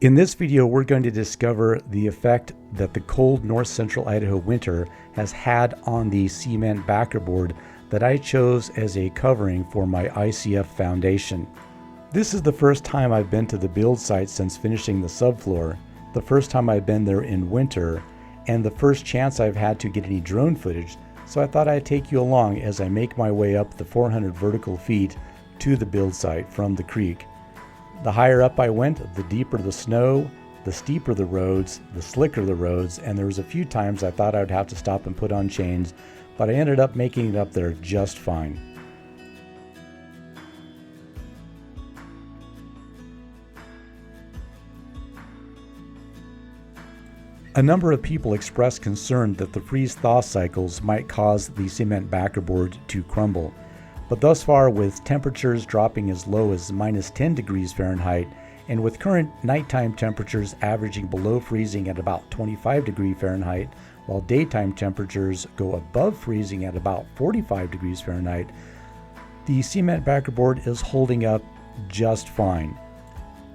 In this video, we're going to discover the effect that the cold north central Idaho winter has had on the cement backer board that I chose as a covering for my ICF foundation. This is the first time I've been to the build site since finishing the subfloor, the first time I've been there in winter, and the first chance I've had to get any drone footage, so I thought I'd take you along as I make my way up the 400 vertical feet to the build site from the creek. The higher up I went, the deeper the snow, the steeper the roads, the slicker the roads, and there was a few times I thought I would have to stop and put on chains, but I ended up making it up there just fine. A number of people expressed concern that the freeze-thaw cycles might cause the cement backer board to crumble. But thus far, with temperatures dropping as low as minus 10 degrees Fahrenheit, and with current nighttime temperatures averaging below freezing at about 25 degrees Fahrenheit, while daytime temperatures go above freezing at about 45 degrees Fahrenheit, the cement backer board is holding up just fine.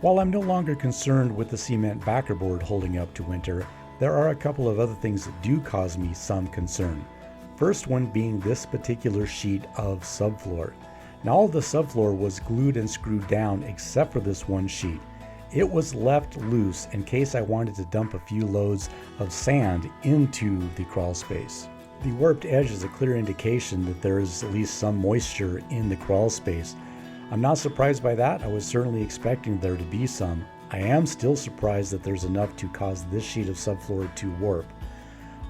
While I'm no longer concerned with the cement backer board holding up to winter, there are a couple of other things that do cause me some concern. First one being this particular sheet of subfloor. Now all of the subfloor was glued and screwed down except for this one sheet. It was left loose in case I wanted to dump a few loads of sand into the crawl space. The warped edge is a clear indication that there is at least some moisture in the crawl space. I'm not surprised by that. I was certainly expecting there to be some. I am still surprised that there's enough to cause this sheet of subfloor to warp.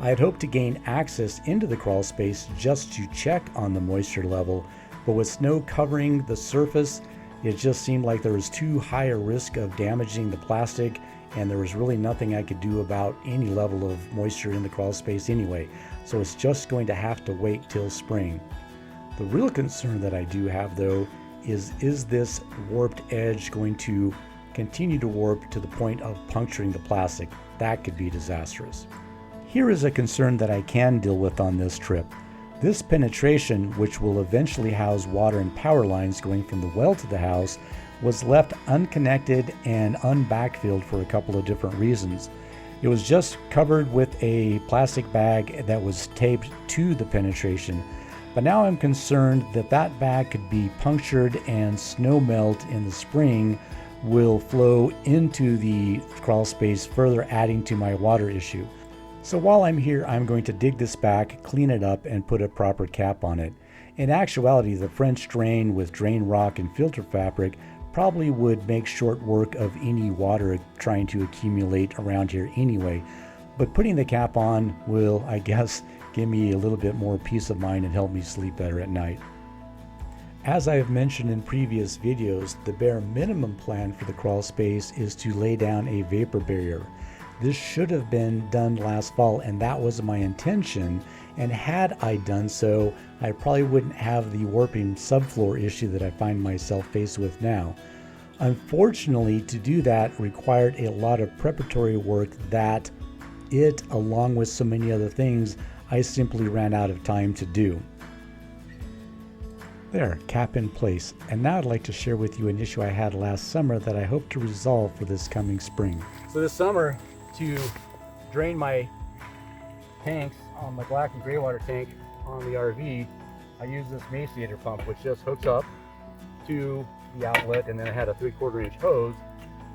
I had hoped to gain access into the crawl space just to check on the moisture level, but with snow covering the surface, it just seemed like there was too high a risk of damaging the plastic, and there was really nothing I could do about any level of moisture in the crawl space anyway, so it's just going to have to wait till spring. The real concern that I do have though is this warped edge going to continue to warp to the point of puncturing the plastic? That could be disastrous. Here is a concern that I can deal with on this trip. This penetration, which will eventually house water and power lines going from the well to the house, was left unconnected and unbackfilled for a couple of different reasons. It was just covered with a plastic bag that was taped to the penetration. But now I'm concerned that that bag could be punctured and snow melt in the spring will flow into the crawl space, further adding to my water issue. So while I'm here, I'm going to dig this back, clean it up, and put a proper cap on it. In actuality, the French drain with drain rock and filter fabric probably would make short work of any water trying to accumulate around here anyway. But putting the cap on will, I guess, give me a little bit more peace of mind and help me sleep better at night. As I have mentioned in previous videos, the bare minimum plan for the crawl space is to lay down a vapor barrier. This should have been done last fall, and that was my intention, and had I done so, I probably wouldn't have the warping subfloor issue that I find myself faced with now. Unfortunately, to do that required a lot of preparatory work that along with so many other things, I simply ran out of time to do. There, cap in place. And now I'd like to share with you an issue I had last summer that I hope to resolve for this coming spring. So this summer, to drain my tanks on my black and gray water tank on the RV, I use this Emaciator pump, which just hooks up to the outlet, and then I had a 3/4 inch hose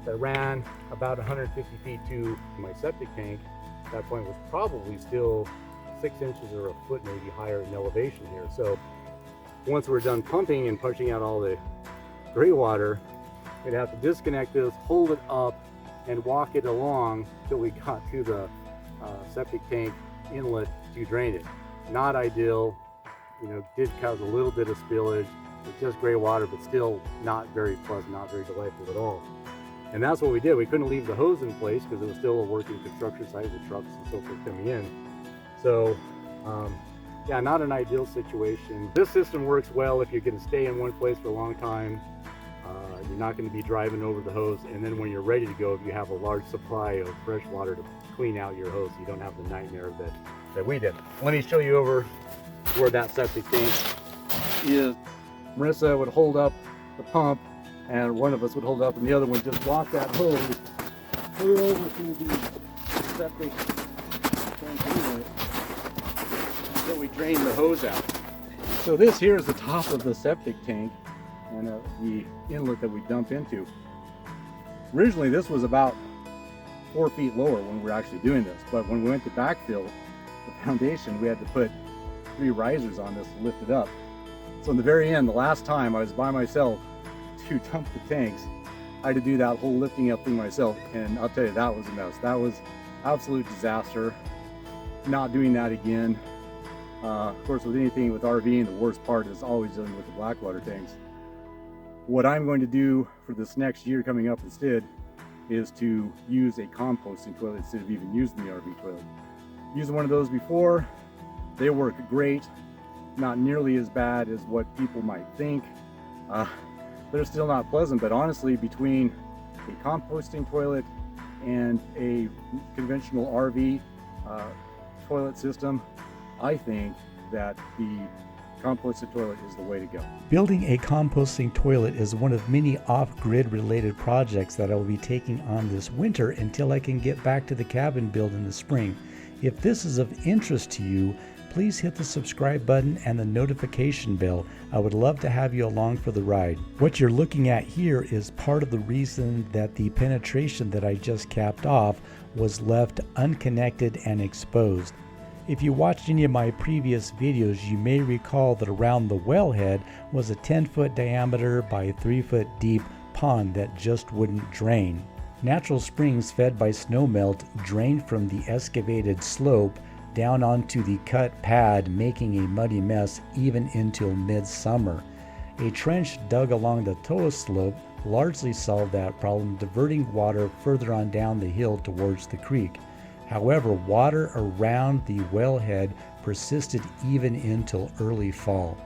that ran about 150 feet to my septic tank. At that point was probably still 6 inches or a foot maybe higher in elevation here. So once we're done pumping and pushing out all the gray water, we'd have to disconnect this, hold it up, and walk it along till we got to the septic tank inlet to drain it. Not ideal, did cause a little bit of spillage. It's just gray water, but still not very pleasant, not very delightful at all. And that's what we did. We couldn't leave the hose in place because it was still a working construction site with trucks and so forth coming in. So, yeah, not an ideal situation. This system works well if you're going to stay in one place for a long time. You're not going to be driving over the hose, and then when you're ready to go, you have a large supply of fresh water to clean out your hose. You don't have the nightmare that we did. Let me show you over where that septic tank is. Marissa would hold up the pump, and one of us would hold up, and the other one just walk that hose put it over to the septic tank inlet until we drain the hose out. So this here is the top of the septic tank and the inlet that we dump into. Originally this was about 4 feet lower when we were actually doing this, but when we went to backfill the foundation, we had to put 3 risers on this to lift it up. So in the very end, the last time I was by myself to dump the tanks, I had to do that whole lifting up thing myself, and I'll tell you, that was a mess. That was absolute disaster. Not doing that again. Of course, with anything with RVing, the worst part is always dealing with the blackwater tanks. What I'm going to do for this next year coming up instead is to use a composting toilet instead of even using the RV toilet. Used one of those before. They work great. Not nearly as bad as what people might think. They're still not pleasant, but honestly, between a composting toilet and a conventional RV toilet system, I think that the composted toilet is the way to go. Building a composting toilet is one of many off-grid related projects that I will be taking on this winter until I can get back to the cabin build in the spring. If this is of interest to you, please hit the subscribe button and the notification bell. I would love to have you along for the ride. What you're looking at here is part of the reason that the penetration that I just capped off was left unconnected and exposed. If you watched any of my previous videos, you may recall that around the wellhead was a 10-foot diameter by 3-foot deep pond that just wouldn't drain. Natural springs fed by snowmelt drained from the excavated slope down onto the cut pad, making a muddy mess even until midsummer. A trench dug along the Toa slope largely solved that problem, diverting water further on down the hill towards the creek. However, water around the wellhead persisted even until early fall.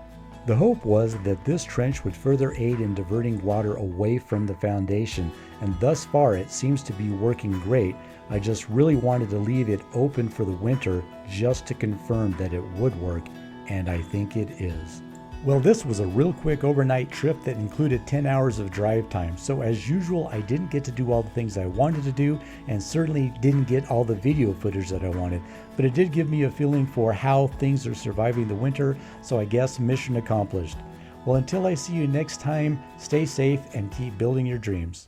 The hope was that this trench would further aid in diverting water away from the foundation, and thus far it seems to be working great. I just really wanted to leave it open for the winter just to confirm that it would work, and I think it is. Well, this was a real quick overnight trip that included 10 hours of drive time. So as usual, I didn't get to do all the things I wanted to do, and certainly didn't get all the video footage that I wanted, but it did give me a feeling for how things are surviving the winter. So I guess mission accomplished. Well, until I see you next time, stay safe and keep building your dreams.